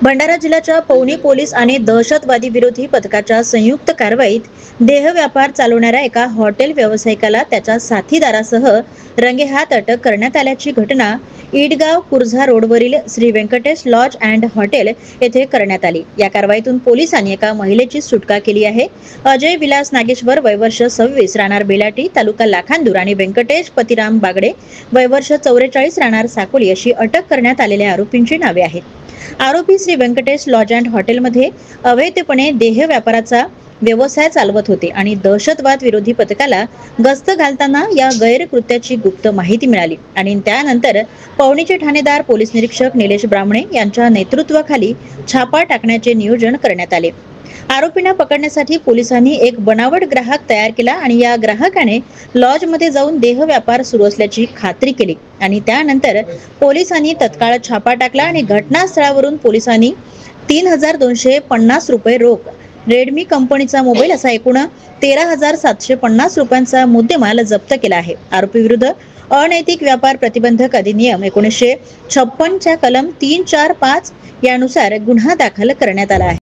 भंडारा जिल्ह्याच्या पवनी पोलीस आणि दहशतवादी विरोधी पथकाच्या संयुक्त कारवाईत देह व्यापार चालवणाऱ्या एका हॉटेल व्यावसायिकाला त्याच्या साथीदारासह रंगेहात अटक करण्यात आल्याची घटना ईडगाव कुर्झा रोडवरील Shri Venkatesh lodge and hotel येथे करण्यात आली। या कारवाईतून पोलिसांनी एका महिलेची सुटका केली आहे। अजय विलास नागेश्वर वय वर्ष 26 राहणार बेलाटी तालुका लाखांदूर आणि व्यंकटेश पतिराम बागडे वय वर्ष 44 राहणार साकोली अशी अटक करण्यात आलेल्या आरोपींची नावे आहेत। आरोपी श्री व्यंकटेश लॉज अँड हॉटेलमध्ये अवैधपणे देह व्यापाराचा व्यवसाय चालवत होते आणि दहशतवाद विरोधी पथकाला गस्त घालताना या गैरकृत्याची गुप्त माहिती मिळाली आणि त्यानंतर पवनीचे ठाणेदार पोलीस निरीक्षक निलेश ब्राह्मणे यांच्या नेतृत्वाखाली छापा टाकण्याचे नियोजन करण्यात आले। आरोपींना पकडण्यासाठी पोलिसांनी एक बनावट ग्राहक तयार केला आणि या ग्राहकाने लॉज मध्ये जाऊन देह व्यापार सुरू असल्याची खात्री केली आणि त्यानंतर पोलिसांनी तत्काळ छापा टाकला आणि घटनास्थळावरून पोलिसांनी 3250 रुपये रोख, रेडमी कंपनीचा मोबाईल असा एकूण 13,750 रुपयांचा मुद्देमाल जप्त केला आहे। आरोपी विरुद्ध अनैतिक व्यापार प्रतिबंधक अधिनियम 1956 च्या कलम 345 यानुसार गुन्हा दाखल करण्यात आला आहे।